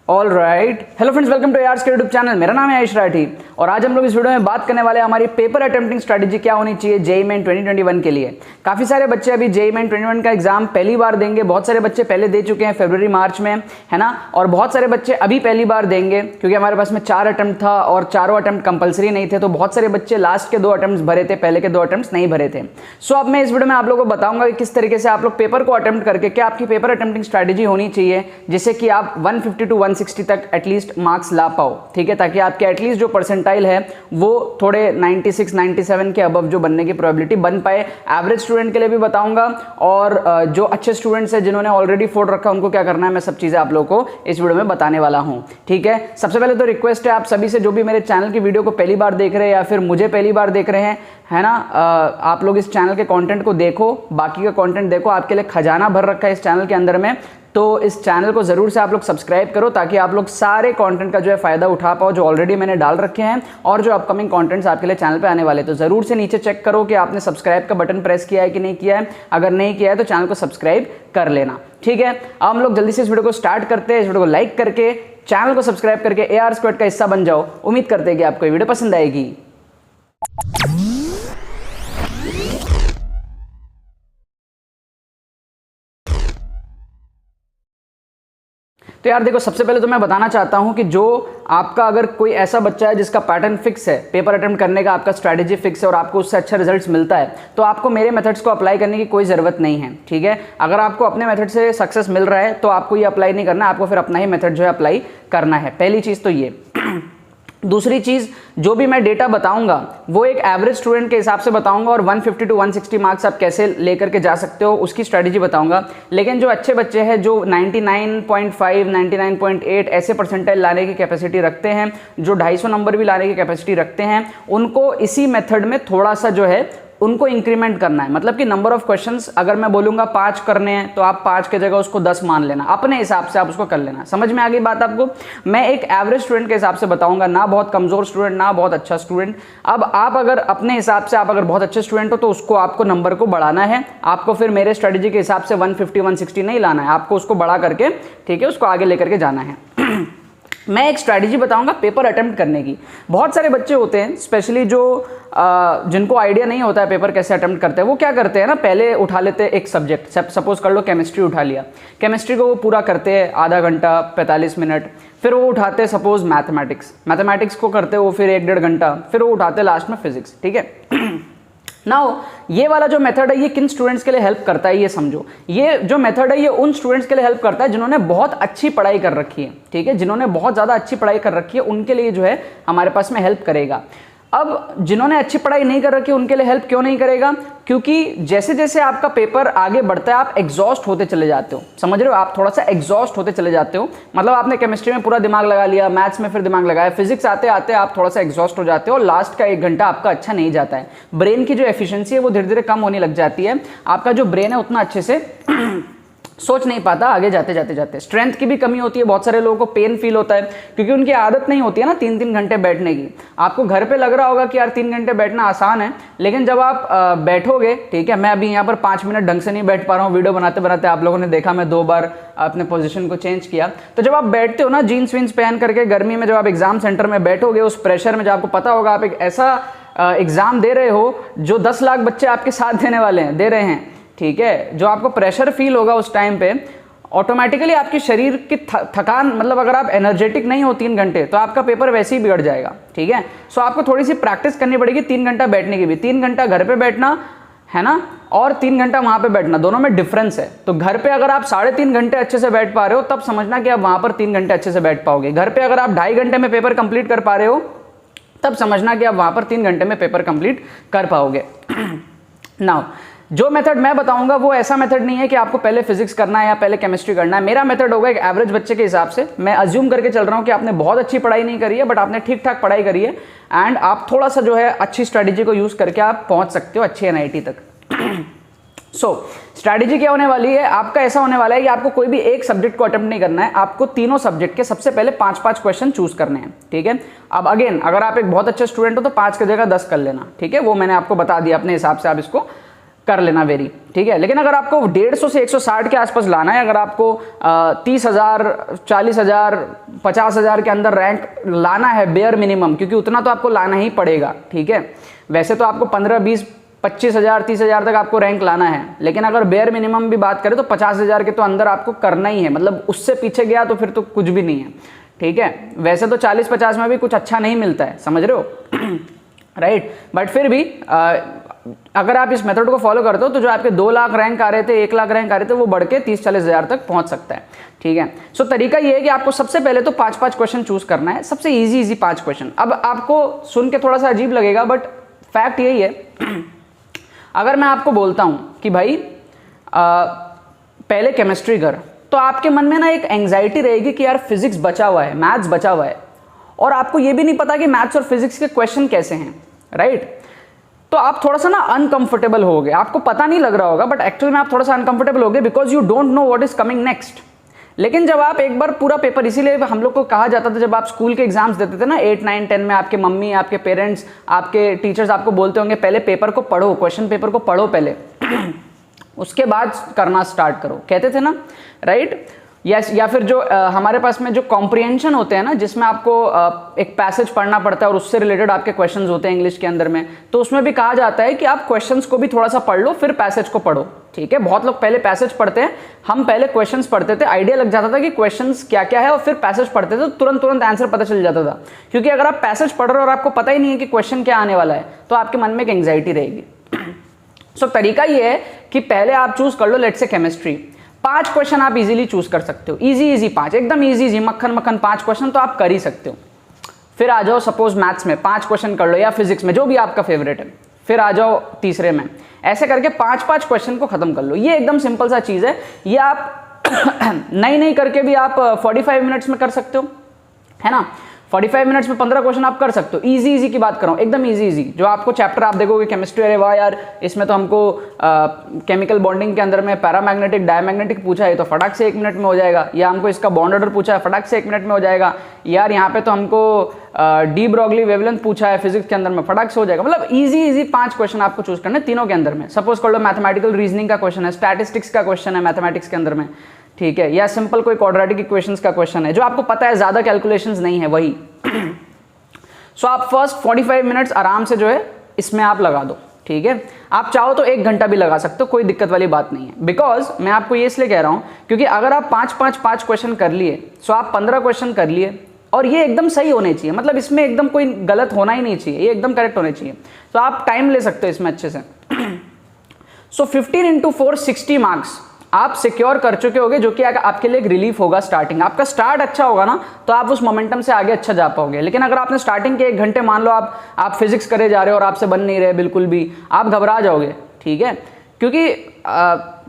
All right, hello friends, welcome to यार्स के YouTube channel. मेरा नाम है आयुष राठी और आज हम लोग इस वीडियो में बात करने वाले हैं हमारी पेपर अटेम्प्टिंग स्ट्रेटेजी क्या होनी चाहिए जेईई मेन 2021 के लिए। काफ़ी सारे बच्चे अभी जेईई मेन 2021 का एग्जाम पहली बार देंगे। बहुत सारे बच्चे पहले दे चुके हैं फरवरी मार्च में, है ना, और बहुत सारे बच्चे अभी पहली बार देंगे क्योंकि हमारे पास में 4 अटेम्प्ट था और चारों अटेम्प्ट कंपलसरी नहीं थे, तो बहुत सारे बच्चे लास्ट के 2 अटेम्प्ट भरे थे, पहले के 2 अटेम्प्ट नहीं भरे थे। सो अब मैं इस वीडियो में आप लोगों को बताऊंगा कि किस तरीके से आप लोग पेपर को अटेम्प्ट करके क्या आपकी पेपर अटेम्प्टिंग स्ट्रेटेजी होनी चाहिए जिससे कि आप 150 टू 160 तक एटलीस्ट मार्क्स ला पाओ, ठीक है, ताकि आपके एटलीस्ट जो परसेंटाइल है वो थोड़े 96 97 के अबव जो बनने की प्रोबेबिलिटी बन पाए। एवरेज स्टूडेंट के लिए भी बताऊंगा और जो अच्छे स्टूडेंट्स हैं जिन्होंने ऑलरेडी फोड़ रखा उनको क्या करना है, मैं सब चीजें आप लोगों को इस वीडियो में बताने वाला हूं, ठीक है। सबसे पहले तो रिक्वेस्ट है आप सभी से, जो भी मेरे चैनल की वीडियो को पहली बार देख रहे हैं या फिर मुझे पहली बार देख रहे हैं, है ना, आप लोग इस चैनल के कंटेंट को देखो, बाकी का कंटेंट देखो, आपके लिए खजाना भर रखा है इस चैनल के अंदर में। तो इस चैनल को जरूर से आप लोग सब्सक्राइब करो ताकि आप लोग सारे कंटेंट का जो है फायदा उठा पाओ जो ऑलरेडी मैंने डाल रखे हैं और जो अपकमिंग कंटेंट्स आपके लिए चैनल पे आने वाले। तो जरूर से नीचे चेक करो कि आपने सब्सक्राइब का बटन प्रेस किया है कि नहीं किया है। अगर नहीं किया है तो चैनल को सब्सक्राइब कर लेना, ठीक है। अब हम लोग जल्दी से इस वीडियो को स्टार्ट करते हैं। इस वीडियो को लाइक करके चैनल को सब्सक्राइब करके AR स्क्वाड का हिस्सा बन जाओ। उम्मीद करते हैं कि आपको ये वीडियो पसंद आएगी। तो यार देखो, सबसे पहले तो मैं बताना चाहता हूं कि जो आपका अगर कोई ऐसा बच्चा है जिसका पैटर्न फिक्स है, पेपर अटेम्प्ट करने का आपका स्ट्रैटेजी फिक्स है और आपको उससे अच्छा रिजल्ट्स मिलता है, तो आपको मेरे मेथड्स को अप्लाई करने की कोई ज़रूरत नहीं है, ठीक है। अगर आपको अपने मेथड से सक्सेस मिल रहा है तो आपको ये अप्लाई नहीं करना है, आपको फिर अपना ही मेथड जो है अप्लाई करना है। पहली चीज़ तो ये। दूसरी चीज़, जो भी मैं डेटा बताऊंगा वो एक एवरेज स्टूडेंट के हिसाब से बताऊंगा और 150 टू 160 मार्क्स आप कैसे लेकर के जा सकते हो उसकी स्ट्रेटजी बताऊंगा। लेकिन जो अच्छे बच्चे हैं जो 99.5 99.8 ऐसे परसेंटाइल लाने की कैपेसिटी रखते हैं, जो 250 नंबर भी लाने की कैपेसिटी रखते हैं, उनको इसी मेथड में थोड़ा सा जो है उनको इंक्रीमेंट करना है। मतलब कि नंबर ऑफ क्वेश्चंस अगर मैं बोलूंगा 5 करने हैं तो आप 5 की जगह उसको 10 मान लेना, अपने हिसाब से आप उसको कर लेना। समझ में आ गई बात आपको? मैं एक एवरेज स्टूडेंट के हिसाब से बताऊंगा, ना बहुत कमजोर स्टूडेंट ना बहुत अच्छा स्टूडेंट। अब आप अगर अपने हिसाब से, आप अगर बहुत अच्छे स्टूडेंट हो तो उसको आपको नंबर को बढ़ाना है, आपको फिर मेरे स्ट्रेटेजी के हिसाब से 150 160 नहीं लाना है, आपको उसको बढ़ा करके, ठीक है, उसको आगे लेकर के जाना है। मैं एक स्ट्रैटेजी बताऊंगा पेपर अटेम्प्ट करने की। बहुत सारे बच्चे होते हैं स्पेशली जो जिनको आइडिया नहीं होता है पेपर कैसे अटेम्प्ट करते हैं, वो क्या करते हैं ना, पहले उठा लेते हैं एक सब्जेक्ट, सपोज कर लो केमिस्ट्री उठा लिया, केमिस्ट्री को वो पूरा करते हैं आधा घंटा 45 मिनट, फिर वो उठाते हैं सपोज मैथमेटिक्स को करते हैं वो फिर 1-1.5 घंटा, फिर वो उठाते हैं लास्ट में फिजिक्स, ठीक है। नाउ ये वाला जो मेथड है ये किन स्टूडेंट्स के लिए हेल्प करता है ये समझो। ये जो मेथड है ये उन स्टूडेंट्स के लिए हेल्प करता है जिन्होंने बहुत अच्छी पढ़ाई कर रखी है, ठीक है, जिन्होंने बहुत ज़्यादा अच्छी पढ़ाई कर रखी है उनके लिए जो है हमारे पास में हेल्प करेगा। अब जिन्होंने अच्छी पढ़ाई नहीं कर रखी उनके लिए हेल्प क्यों नहीं करेगा? क्योंकि जैसे जैसे आपका पेपर आगे बढ़ता है आप एग्जॉस्ट होते चले जाते हो, समझ रहे हो, आप थोड़ा सा एग्जॉस्ट होते चले जाते हो। मतलब आपने केमिस्ट्री में पूरा दिमाग लगा लिया, मैथ्स में फिर दिमाग लगाया, फिजिक्स आते आते आप थोड़ा सा एग्जॉस्ट हो जाते हो और लास्ट का 1 घंटा आपका अच्छा नहीं जाता है। ब्रेन की जो एफिशिएंसी है वो धीरे धीरे कम होने लग जाती है, आपका जो ब्रेन है उतना अच्छे से सोच नहीं पाता आगे जाते। स्ट्रेंथ की भी कमी होती है, बहुत सारे लोगों को पेन फील होता है क्योंकि उनकी आदत नहीं होती है ना 3-3 घंटे बैठने की। आपको घर पे लग रहा होगा कि यार 3 घंटे बैठना आसान है, लेकिन जब आप बैठोगे, ठीक है, मैं अभी यहाँ पर 5 मिनट ढंग से नहीं बैठ पा रहा हूँ, वीडियो बनाते बनाते आप लोगों ने देखा मैं 2 बार अपने पोजीशन को चेंज किया। तो जब आप बैठते हो ना जीन्स वीन्स पहन करके गर्मी में, जब आप एग्जाम सेंटर में बैठोगे उस प्रेशर में, जब आपको पता होगा आप एक ऐसा एग्जाम दे रहे हो जो 10 लाख बच्चे आपके साथ देने वाले हैं, दे रहे हैं, ठीक है, जो आपको प्रेशर फील होगा उस टाइम पे, ऑटोमेटिकली आपके शरीर की थकान, मतलब अगर आप एनर्जेटिक नहीं हो 3 घंटे तो आपका पेपर वैसे ही बिगड़ जाएगा, ठीक है। सो आपको थोड़ी सी प्रैक्टिस करनी पड़ेगी 3 घंटा बैठने की भी। 3 घंटा घर पे बैठना है ना और 3 घंटा वहां पे बैठना, दोनों में डिफरेंस है। तो घर पे अगर आप 3.5 घंटे अच्छे से बैठ पा रहे हो तब समझना कि आप वहां पर 3 घंटे अच्छे से बैठ पाओगे। घर पे अगर आप 2.5 घंटे में पेपर कंप्लीट कर पा रहे हो तब समझना कि आप वहां पर 3 घंटे में पेपर कंप्लीट कर पाओगे। नाउ जो मेथड मैं बताऊंगा वो ऐसा मेथड नहीं है कि आपको पहले फिजिक्स करना है या पहले केमिस्ट्री करना है। मेरा मेथड होगा एक एवरेज बच्चे के हिसाब से। मैं अज्यूम करके चल रहा हूं कि आपने बहुत अच्छी पढ़ाई नहीं करी है बट आपने ठीक ठाक पढ़ाई करी है एंड आप थोड़ा सा जो है अच्छी स्ट्रेटेजी को यूज करके आप पहुंच सकते हो अच्छी NIT तक। सो स्ट्रैटेजी क्या होने वाली है आपका? ऐसा होने वाला है कि आपको कोई भी एक सब्जेक्ट को अटेम्प्ट नहीं करना है, आपको तीनों सब्जेक्ट के सबसे पहले 5-5 क्वेश्चन चूज करने हैं, ठीक है। अब अगेन अगर आप एक बहुत अच्छे स्टूडेंट हो तो 5 की जगह 10 कर लेना, ठीक है, वो मैंने आपको बता दिया, अपने हिसाब से आप इसको कर लेना वेरी, ठीक है। लेकिन अगर आपको 150 से 160 के आसपास लाना है, अगर आपको 30,000, 40,000, 50,000 के अंदर रैंक लाना है बेयर मिनिमम, क्योंकि उतना तो आपको लाना ही पड़ेगा, ठीक है। वैसे तो आपको 15, 20, 25,000, 30,000 तक आपको रैंक लाना है, लेकिन अगर बेयर मिनिमम भी बात करें तो 50,000 के तो अंदर आपको करना ही है, मतलब उससे पीछे गया तो फिर तो कुछ भी नहीं है, ठीक है। वैसे तो 40-50 में भी कुछ अच्छा नहीं मिलता है, समझ रहे हो राइट। बट फिर भी अगर आप इस मेथड को फॉलो करते हो तो जो आपके 2 लाख रैंक आ रहे थे, 1 लाख रैंक आ रहे थे, वो बढ़ के 30-40 हज़ार तक पहुंच सकता है, ठीक है। सो तरीका ये है कि आपको सबसे पहले तो 5-5 क्वेश्चन चूज करना है, सबसे इजी 5 क्वेश्चन। अब आपको सुन के थोड़ा सा अजीब लगेगा, बट फैक्ट यही है अगर मैं आपको बोलता हूं कि भाई पहले केमिस्ट्री कर, तो आपके मन में ना एक एंग्जाइटी रहेगी कि यार फिजिक्स बचा हुआ है, मैथ्स बचा हुआ है, और आपको ये भी नहीं पता कि मैथ्स और फिजिक्स के क्वेश्चन कैसे हैं, राइट। तो आप थोड़ा सा ना अनकंफर्टेबल होगे, आपको पता नहीं लग रहा होगा, बट एक्चुअल में आप थोड़ा सा अनकंफर्टेबल होगे because you don't know what is coming next. लेकिन जब आप एक बार पूरा पेपर, इसीलिए हम लोग को कहा जाता था जब आप स्कूल के एग्जाम्स देते थे ना 8, 9, 10 में, आपके मम्मी, आपके पेरेंट्स, आपके टीचर्स आपको बोलते होंगे पहले पेपर को पढ़ो, क्वेश्चन पेपर को पढ़ो पहले उसके बाद करना स्टार्ट करो, कहते थे ना, राइट। या फिर जो हमारे पास में जो कॉम्प्रिहेंशन होते हैं ना, जिसमें आपको एक पैसेज पढ़ना पड़ता है और उससे रिलेटेड आपके क्वेश्चंस होते हैं इंग्लिश के अंदर में, तो उसमें भी कहा जाता है कि आप क्वेश्चंस को भी थोड़ा सा पढ़ लो फिर पैसेज को पढ़ो, ठीक है। बहुत लोग पहले पैसेज पढ़ते हैं, हम पहले क्वेश्चंस पढ़ते थे, आइडिया लग जाता था कि क्वेश्चंस क्या क्या है, और फिर पैसेज पढ़ते थे तो तुरंत आंसर पता चल जाता था। क्योंकि अगर आप पैसेज पढ़ रहे हो और आपको पता ही नहीं है कि क्वेश्चन क्या आने वाला है, तो आपके मन में एक एंग्जाइटी रहेगी। सो तरीका ये है कि पहले आप चूज कर लो लेट्स से केमिस्ट्री, 5 क्वेश्चन आप इजीली चूज कर सकते हो, इजी 5, एकदम इजी मक्खन 5 क्वेश्चन तो आप कर ही सकते हो। फिर आ जाओ सपोज मैथ्स में 5 क्वेश्चन कर लो, या फिजिक्स में, जो भी आपका फेवरेट है, फिर आ जाओ तीसरे में, ऐसे करके 5-5 क्वेश्चन को खत्म कर लो। ये एकदम सिंपल सा चीज है, ये आप नहीं करके भी आप 45 मिनट्स में कर सकते हो, है ना। 45 मिनट्स में 15 क्वेश्चन आप कर सकते हो, इजी की बात कर रहा हूँ, एकदम इजी। जो आपको चैप्टर आप देखोगे केमिस्ट्री, अरे वाह यार इसमें तो हमको केमिकल बॉन्डिंग के अंदर में पैरामैग्नेटिक डायमैग्नेटिक पूछा है तो फटाक से 1 मिनट में हो जाएगा, या हमको इसका बॉन्ड ऑर्डर पूछा है फटाक से 1 मिनट में हो जाएगा, यार यहाँ पे तो हमको डी ब्रॉगली वेवलेंथ पूछा है फिजिक्स के अंदर में, फटाक से हो जाएगा। मतलब इजी 5 क्वेश्चन आपको चूज करने तीनों के अंदर में। सपोज कर लो मैथमेटिकल रीजनिंग का क्वेश्चन है, स्टैटिस्टिक्स का क्वेश्चन है मैथमेटिक्स के अंदर में, ठीक है, या सिंपल कोई क्वाड्रेटिक इक्वेशंस का क्वेश्चन है जो आपको पता है ज्यादा कैलकुलेशंस नहीं है वही। सो आप फर्स्ट 45 मिनट्स आराम से जो है इसमें आप लगा दो, ठीक है। आप चाहो तो 1 घंटा भी लगा सकते हो, कोई दिक्कत वाली बात नहीं है। बिकॉज मैं आपको ये इसलिए कह रहा हूं क्योंकि अगर आप 5 क्वेश्चन कर लिए, सो आप 15 क्वेश्चन कर लिए, और ये एकदम सही होने चाहिए, मतलब इसमें एकदम कोई गलत होना ही नहीं चाहिए, ये एकदम करेक्ट होने चाहिए। तो आप टाइम ले सकते हो इसमें अच्छे से। सो 15 × 4 60 मार्क्स आप सिक्योर कर चुके होगे, जो कि आपके लिए एक रिलीफ होगा। स्टार्टिंग आपका स्टार्ट अच्छा होगा ना, तो आप उस मोमेंटम से आगे अच्छा जा पाओगे। लेकिन अगर आपने स्टार्टिंग के 1 घंटे, मान लो आप फिजिक्स करे जा रहे हो और आपसे बन नहीं रहे बिल्कुल भी, आप घबरा जाओगे, ठीक है। क्योंकि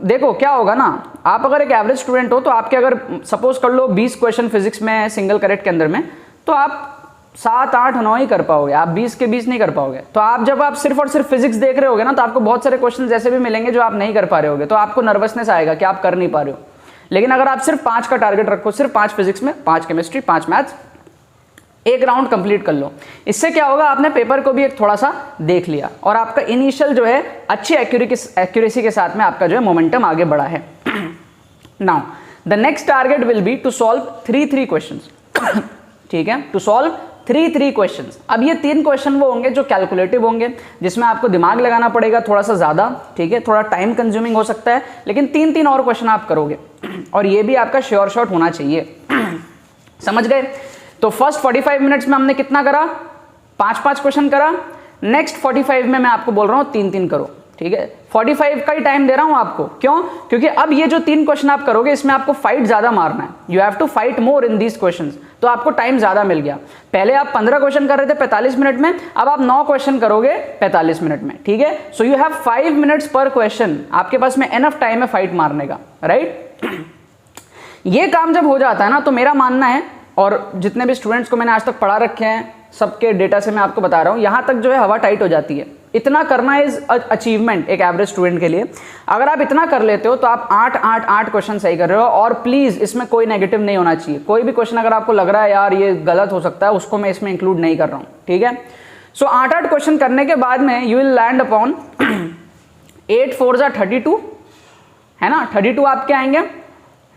देखो क्या होगा ना, आप अगर एक एवरेज स्टूडेंट हो तो आपके अगर सपोज कर लो 20 क्वेश्चन फिजिक्स में सिंगल करेक्ट के अंदर में, तो आप 7, 8, 9 ही कर पाओगे, आप 20 के 20 नहीं कर पाओगे। तो आप जब आप सिर्फ और सिर्फ फिजिक्स देख रहे होगे ना, तो आपको बहुत सारे क्वेश्चन ऐसे भी मिलेंगे जो आप नहीं कर पा रहे होगे, तो आपको नर्वसनेस आएगा कि आप कर नहीं पा रहे हो। लेकिन अगर आप सिर्फ 5 का टारगेट रखो, सिर्फ 5 फिजिक्स में, 5 केमिस्ट्री, 5 मैथ्स, 1 राउंड कंप्लीट कर लो, इससे क्या होगा, आपने पेपर को भी एक थोड़ा सा देख लिया और आपका इनिशियल जो है अच्छी एक्यूरेसी के साथ में आपका जो है मोमेंटम आगे बढ़ा है। Now the next target will be to solve 3 questions, ठीक है, टू सॉल्व 3 क्वेश्चंस। अब ये 3 क्वेश्चन वो होंगे जो कैलकुलेटिव होंगे, जिसमें आपको दिमाग लगाना पड़ेगा थोड़ा सा ज्यादा, ठीक है, थोड़ा टाइम कंज्यूमिंग हो सकता है, लेकिन 3 और क्वेश्चन आप करोगे और ये भी आपका श्योर शॉट होना चाहिए। समझ गए। तो फर्स्ट 45 मिनट्स में हमने कितना करा, 5 क्वेश्चन करा। नेक्स्ट 45 में मैं आपको बोल रहा हूँ 3 करो, ठीक है। 45 का ही टाइम दे रहा हूं आपको, क्यों? क्योंकि अब ये जो 3 क्वेश्चन आप करोगे इसमें आपको फाइट ज्यादा मारना है, you have to fight more in these questions, तो आपको टाइम ज्यादा मिल गया। पहले आप 15 क्वेश्चन कर रहे थे 45 मिनट में, अब आप 9 क्वेश्चन करोगे 45 मिनट में, ठीक है। सो यू हैव 5 मिनट्स पर क्वेश्चन, आपके पास में एनफ टाइम है फाइट मारने का, राइट। ये काम जब हो जाता है ना, तो मेरा मानना है, और जितने भी स्टूडेंट्स को मैंने आज तक पढ़ा रखे हैं सबके डेटा से मैं आपको बता रहा हूं, यहां तक जो है हवा टाइट हो जाती है। इतना करना इज अचीवमेंट एक एवरेज स्टूडेंट के लिए। अगर आप इतना कर लेते हो तो आप 8 क्वेश्चन सही कर रहे हो। और प्लीज इसमें कोई नेगेटिव नहीं होना चाहिए, कोई भी क्वेश्चन अगर आपको लग रहा है यार ये गलत हो सकता है, उसको मैं इसमें इंक्लूड नहीं कर रहा हूं, ठीक है। सो 8 क्वेश्चन करने के बाद में यू विल लैंड अपॉन 8 4 जा 32 है ना, 32 आपके आएंगे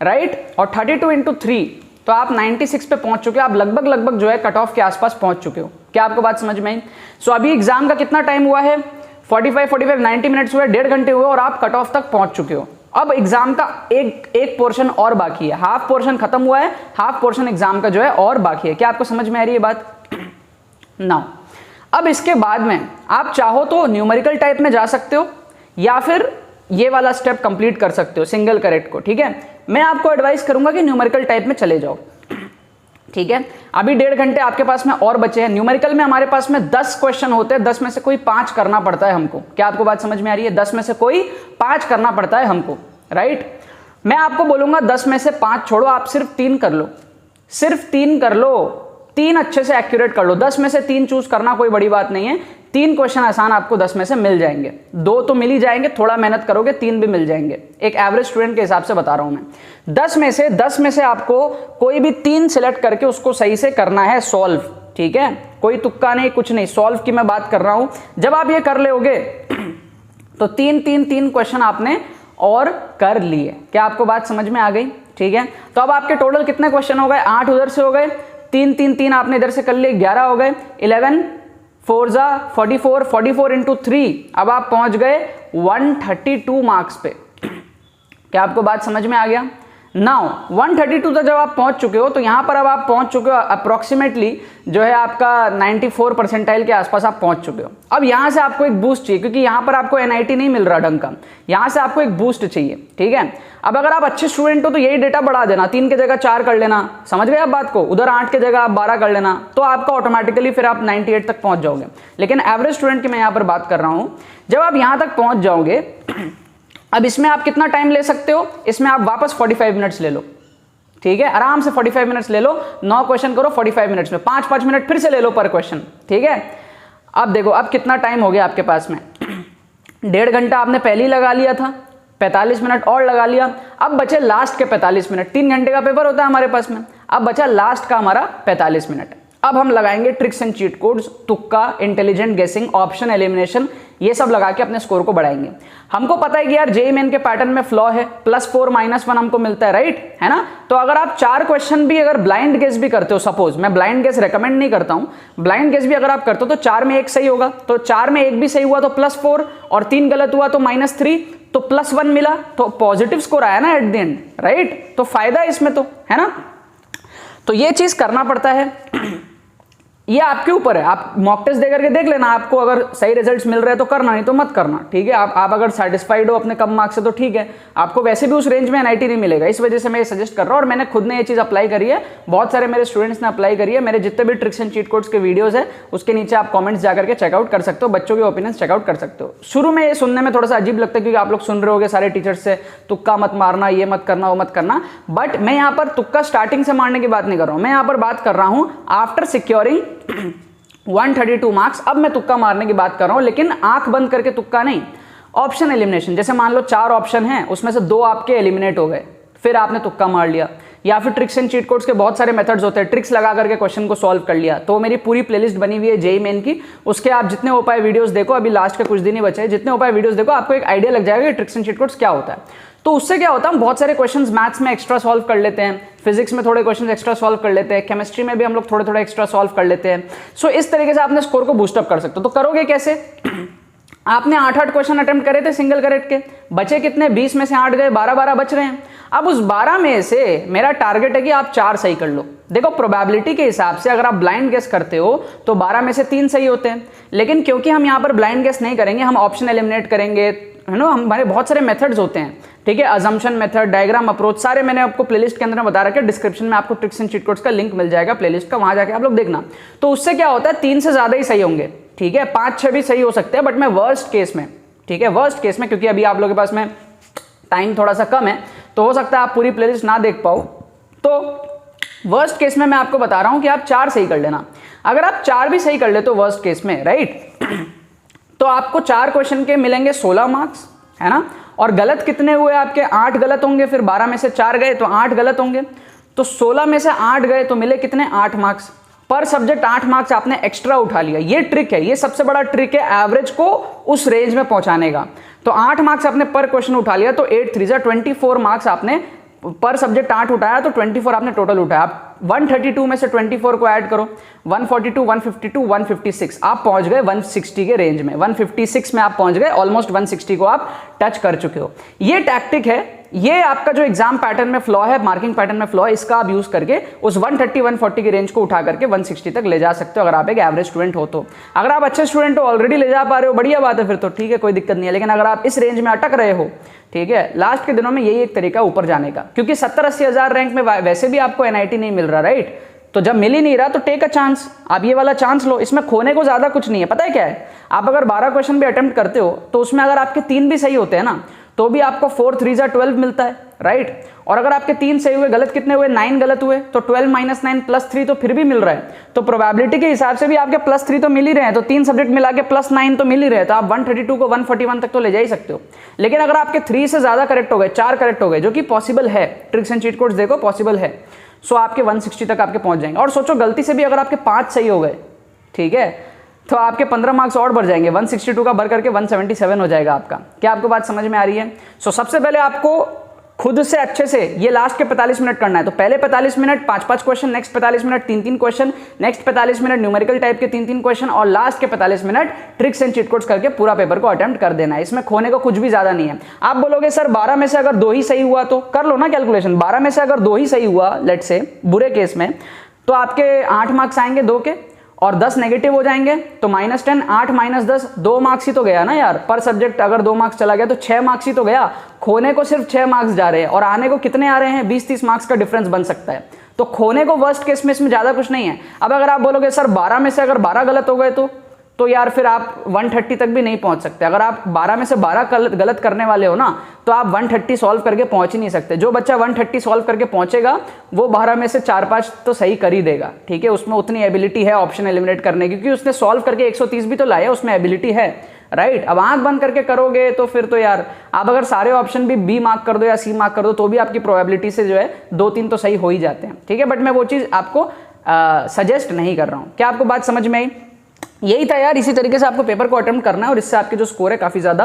राइट, और 32 इंटू 3 तो आप 96 पे पहुंच चुके हो, आप लगभग जो है कट ऑफ के आसपास पहुंच चुके हो। क्या आपको बात समझ में आई? सो अभी एग्जाम का कितना टाइम हुआ है? 45 90 मिनट्स हुए, 1.5 घंटे हुए और आप कट ऑफ तक पहुंच चुके हो। अब एग्जाम का एक पोर्शन और बाकी है, हाफ पोर्शन खत्म हुआ है, हाफ पोर्शन एग्जाम का जो है और बाकी है। क्या आपको समझ में आ रही है बात? नाउ अब इसके बाद में आप चाहो तो न्यूमेरिकल टाइप में जा सकते हो या फिर ये वाला स्टेप कंप्लीट कर सकते हो सिंगल करेक्ट को, ठीक है। मैं आपको एडवाइस करूंगा कि न्यूमेरिकल टाइप में चले जाओ, ठीक है। अभी 1.5 घंटे आपके पास में और बचे हैं। न्यूमेरिकल में हमारे पास में 10 क्वेश्चन होते हैं, 10 में से कोई 5 करना पड़ता है हमको। क्या आपको बात समझ में आ रही है? 10 में से कोई 5 करना पड़ता है हमको, राइट। मैं आपको बोलूंगा 10 में से 5 छोड़ो, आप सिर्फ 3 कर लो, सिर्फ 3 कर लो, 3 अच्छे से एक्यूरेट कर लो। 10 में से 3 चूज करना कोई बड़ी बात नहीं है, 3 क्वेश्चन आसान आपको 10 में से मिल जाएंगे। 2 तो मिल ही जाएंगे, थोड़ा मेहनत करोगे 3 भी मिल जाएंगे, एक एवरेज स्टूडेंट के हिसाब से बता रहा हूं मैं। 10 में से आपको कोई भी 3 सिलेक्ट करके उसको सही से करना है सॉल्व, ठीक है। कोई तुक्का नहीं, कुछ नहीं, सॉल्व की मैं बात कर रहा हूं। जब आप ये कर लोगे तो 3 क्वेश्चन आपने और कर लिए। क्या आपको बात समझ में आ गई? ठीक है। तो अब आपके टोटल कितने क्वेश्चन हो गए? 8 उधर से हो गए, 3 आपने इधर से कर लिए, 11 हो गए। 11 4 जा 44, 44 इंटू 3, अब आप पहुंच गए 132 मार्क्स पे। क्या आपको बात समझ में आ गया? नाउ 132 तक जब आप पहुंच चुके हो तो यहां पर अब आप पहुंच चुके हो अप्रोक्सीमेटली जो है आपका 94 परसेंटाइल के आसपास आप पहुंच चुके हो। अब यहां से आपको एक बूस्ट चाहिए, क्योंकि यहां पर आपको एनआईटी नहीं मिल रहा ढंग का, यहां से आपको एक बूस्ट चाहिए, ठीक है। अब अगर आप अच्छे स्टूडेंट हो तो यही डेटा बढ़ा देना, 3 की जगह 4 कर लेना, समझ गए आप बात को। उधर 8 की जगह आप 12 कर लेना, तो आपका ऑटोमेटिकली फिर आप 98 तक पहुंच जाओगे। लेकिन एवरेज स्टूडेंट की मैं यहां पर बात कर रहा हूं, जब आप यहां तक पहुंच जाओगे अब इसमें आप कितना टाइम ले सकते हो? इसमें आप वापस 45 मिनट्स ले लो, ठीक है। आराम से 45 मिनट्स ले लो, 9 क्वेश्चन करो 45 मिनट्स में, 5 मिनट फिर से ले लो पर क्वेश्चन, ठीक है। अब देखो अब कितना टाइम हो गया आपके पास में, 1.5 घंटा आपने पहले ही लगा लिया था, 45 मिनट और लगा लिया, अब बचे लास्ट के 45 मिनट। 3 घंटे का पेपर होता है हमारे पास में, अब बचा लास्ट का हमारा 45 मिनट। अब हम लगाएंगे ट्रिक्स एंड चीट कोड्स, तुक्का, इंटेलिजेंट गेसिंग, ऑप्शन एलिमिनेशन, ये सब लगा के अपने स्कोर को बढ़ाएंगे। हमको पता है कि यार जेईई मेन के पैटर्न में फ्लॉ है, +4 -1 हमको मिलता है, राइट है ना। तो अगर आप 4 क्वेश्चन भी अगर ब्लाइंड गेस भी करते हो, सपोज मैं ब्लाइंड गेस रेकमेंड नहीं करता हूं, ब्लाइंड गेस भी अगर आप करते हो तो 4 में 1 सही होगा, तो 4 में 1 भी सही हुआ तो +4, और 3 गलत हुआ तो -3, तो +1 मिला, तो पॉजिटिव स्कोर आया ना एट द एंड, राइट। तो फायदा इसमें तो है ना। तो ये चीज करना पड़ता है, ये आपके ऊपर है। आप मॉक टेस्ट दे करके देख लेना, आपको अगर सही रिजल्ट्स मिल रहे हैं तो करना, नहीं तो मत करना, ठीक है। आप अगर सेटिस्फाइड हो अपने कम मार्क्स से तो ठीक है, आपको वैसे भी उस रेंज में एनआईटी नहीं मिलेगा, इस वजह से मैं ये सजेस्ट कर रहा हूं। और मैंने खुद ने ये चीज अप्लाई करी है, बहुत सारे मेरे स्टूडेंट्स ने अप्लाई करी है। मेरे जितने भी ट्रिक्स एंड चीट कोड्स के वीडियोस है उसके नीचे आप कॉमेंट्स जाकर के चेकआउट कर सकते हो, बच्चों के ओपिनियंस चेकआउट कर सकते हो। शुरू में ये सुनने में थोड़ा सा अजीब लगता है, क्योंकि आप लोग सुन रहे होगे सारे टीचर्स से तुक्का मत मारना, ये मत करना, वो मत करना, बट मैं यहाँ पर तुक्का स्टार्टिंग से मारने की बात नहीं कर रहा हूं, मैं यहाँ पर बात कर रहा हूं आफ्टर सिक्योरिंग 132 मार्क्स। अब मैं तुक्का मारने की बात कर रहा हूं, लेकिन आंख बंद करके तुक्का नहीं, ऑप्शन एलिमिनेशन। जैसे मान लो 4 ऑप्शन हैं, उसमें से 2 आपके एलिमिनेट हो गए, फिर आपने तुक्का मार लिया। या फिर ट्रिक्स एंड चीट कोड्स के बहुत सारे मेथड्स होते हैं, ट्रिक्स लगा करके क्वेश्चन को सॉल्व कर लिया। तो मेरी पूरी प्लेलिस्ट बनी हुई है जेईई मेन की, उसके आप जितने हो पाए वीडियोस देखो, अभी लास्ट के कुछ दिन ही बचे हैं, जितने हो पाए वीडियोस देखो, आपको एक आइडिया लग जाएगा कि ट्रिक्स एंड चीट कोड्स क्या होता है। तो उससे क्या होता है, हम बहुत सारे क्वेश्चंस मैथ्स में एक्स्ट्रा सॉल्व कर लेते हैं, फिजिक्स में थोड़े क्वेश्चंस एक्स्ट्रा सॉल्व कर लेते हैं, केमिस्ट्री में भी हम लोग थोड़े थोड़े एक्स्ट्रा सॉल्व कर लेते हैं। सो इस तरीके से आपने स्कोर को बूस्टअप कर सकते हो। तो करोगे कैसे? आपने 8 क्वेश्चन अटेम्प्ट करे थे सिंगल करेक्ट के, बचे कितने? 20 में से 8 गए, 12 बच रहे हैं। अब उस 12 में से मेरा टारगेट है कि आप 4 सही कर लो। देखो प्रोबेबिलिटी के हिसाब से अगर आप ब्लाइंड गेस करते हो तो 12 में से 3 सही होते हैं, लेकिन क्योंकि हम यहाँ पर ब्लाइंड गेस नहीं करेंगे, हम ऑप्शन एलिमिनेट करेंगे, है ना। हमारे बहुत सारे मेथड्स होते हैं, ठीक है, अजम्पशन मेथड, डायग्राम अप्रोच, सारे मैंने आपको प्लेलिस्ट के अंदर बता रखे, डिस्क्रिप्शन में आपको ट्रिक्स एंड चीट कोड्स का लिंक मिल जाएगा प्लेलिस्ट का, वहां जाके आप लोग देखना। तो उससे क्या होता है, 3 से ज्यादा ही सही होंगे, ठीक है, 5-6 भी सही हो सकते हैं, बट मैं वर्स्ट केस में, ठीक है, वर्स्ट केस में, क्योंकि अभी आप लोगों के पास में टाइम थोड़ा सा कम है तो हो सकता है आप पूरी प्लेलिस्ट ना देख पाओ, तो वर्स्ट केस में मैं आपको बता रहा हूं कि आप 4 सही कर लेना। अगर आप 4 भी सही कर ले तो वर्स्ट केस में, राइट, तो आपको 4 क्वेश्चन के मिलेंगे 16 मार्क्स, है ना। और गलत कितने हुए आपके? 8 गलत होंगे, फिर 12 में से 4 गए तो 8 गलत होंगे, तो 16 में से 8 गए तो मिले कितने? 8 मार्क्स पर सब्जेक्ट। 8 मार्क्स आपने एक्स्ट्रा उठा लिया। ये ट्रिक है, ये सबसे बड़ा ट्रिक है एवरेज को उस रेंज में पहुंचाने का। तो 8 मार्क्स आपने पर क्वेश्चन उठा लिया, तो 8 3 24 मार्क्स आपने पर सब्जेक्ट 8 उठाया, तो 24 आपने टोटल उठाया। आप 132 में से 24 को ऐड करो, 142 152 156, आप पहुंच गए 160 के रेंज में, 156 में आप पहुंच गए, ऑलमोस्ट 160 को आप टच कर चुके हो। ये टैक्टिक है, ये आपका जो एग्जाम पैटर्न में फ्लॉ है, मार्किंग पैटर्न में फ्लॉ है, इसका आप यूज करके उस 130 140 की रेंज को उठा करके 160 तक ले जा सकते हो, अगर आप एक एवरेज स्टूडेंट हो तो। अगर आप अच्छे स्टूडेंट हो, ऑलरेडी ले जा पा रहे हो, बढ़िया बात है, फिर तो ठीक है, कोई दिक्कत नहीं है। लेकिन अगर आप इस रेंज में अटक रहे हो, ठीक है, लास्ट के दिनों में यही एक तरीका ऊपर जाने का, क्योंकि 70-80 हज़ार रैंक में वैसे भी आपको NIT नहीं मिल रहा, राइट? तो जब मिल ही नहीं रहा तो टेक अ चांस, आप ये वाला चांस लो, इसमें खोने को ज्यादा कुछ नहीं है। पता है क्या है, आप अगर 12 क्वेश्चन भी अटेम्प्ट करते हो तो उसमें अगर आपके 3 भी सही होते हैं ना, तो भी आपको 4 3 12 मिलता है, राइट? और अगर आपके 3 सही हुए, गलत कितने हुए, 9 गलत हुए, तो 12 - 9 +3 तो फिर भी मिल रहा है। तो प्रोबेबिलिटी के हिसाब से भी आपके +3 तो मिल ही रहे हैं, तो 3 सब्जेक्ट मिला के +9 तो मिल ही रहे हैं, तो आप 132 को 141 तक तो ले जा ही सकते हो। लेकिन अगर आपके 3 से ज्यादा करेक्ट हो गए, 4 करेक्ट हो गए, जो कि पॉसिबल है, ट्रिक्स एंड चीट कोड्स देखो, पॉसिबल है, सो आपके 160 तक आपके पहुंच जाएंगे। और सोचो गलती से भी अगर आपके 5 सही हो गए, ठीक है, तो आपके 15 मार्क्स और बढ़ जाएंगे, 162 का बढ़ करके 177 हो जाएगा आपका। क्या आपको बात समझ में आ रही है? सो सबसे पहले आपको खुद से अच्छे से ये लास्ट के 45 मिनट करना है। तो पहले 45 minute 5-5 question, next 45 minute 3-3 question, next 45 minute numerical type के 3-3 क्वेश्चन, और लास्ट के 45 minute tricks and cheat codes करके पूरा पेपर को अटेम्प्ट कर देना है। इसमें खोने को कुछ भी ज्यादा नहीं है। आप बोलोगे सर 12 में से अगर 2 ही सही हुआ, तो कर लो ना कैलकुलेशन, 12 में से अगर 2 ही सही हुआ, लेट से बुरे केस में, तो आपके 8 मार्क्स आएंगे 2 के, और 10 नेगेटिव हो जाएंगे, तो -10, 8 - 10, 2 मार्क्स ही तो गया ना यार, पर सब्जेक्ट अगर 2 मार्क्स चला गया तो 6 मार्क्स ही तो गया। खोने को सिर्फ 6 मार्क्स जा रहे हैं, और आने को कितने आ रहे हैं, 20-30 मार्क्स का डिफरेंस बन सकता है। तो खोने को वर्स्ट केस में इसमें ज्यादा कुछ नहीं है। अब अगर आप बोलोगे सर 12 में से अगर 12 गलत हो गए, तो यार फिर आप 130 तक भी नहीं पहुंच सकते। अगर आप 12 में से 12 गलत करने वाले हो ना, तो आप 130 सॉल्व करके पहुंच ही नहीं सकते। जो बच्चा 130 सॉल्व करके पहुंचेगा, वो 12 में से 4-5 तो सही कर ही देगा, ठीक है, उसमें उतनी एबिलिटी है ऑप्शन एलिमिनेट करने की, क्योंकि उसने सॉल्व करके 130 भी तो लाया, उसमें एबिलिटी है, राइट? अब आंख बंद करके करोगे तो फिर तो यार, आप अगर सारे ऑप्शन भी B मार्क कर दो या C मार्क कर दो, तो भी आपकी प्रोबेबिलिटी से जो है 2-3 तो सही हो ही जाते हैं, ठीक है। बट मैं वो चीज़ आपको सजेस्ट नहीं कर रहा हूँ। क्या आपको बात समझ में आई? यही था यार, इसी तरीके से आपको पेपर को अटेम्प्ट करना है, और इससे आपके जो स्कोर है काफ़ी ज़्यादा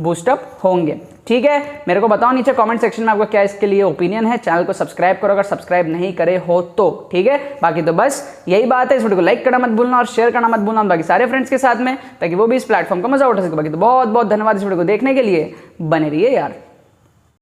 बूस्टअप होंगे, ठीक है। मेरे को बताओ नीचे कमेंट सेक्शन में आपका क्या इसके लिए ओपिनियन है। चैनल को सब्सक्राइब करो अगर सब्सक्राइब नहीं करे हो तो, ठीक है। बाकी तो बस यही बात है, इस वीडियो को लाइक करना मत भूलना और शेयर करना मत भूलना बाकी सारे फ्रेंड्स के साथ में, ताकि वो भी इस प्लेटफॉर्म का मजा उठा सके। बाकी तो बहुत बहुत धन्यवाद इस वीडियो को देखने के लिए, बने रहिए यार।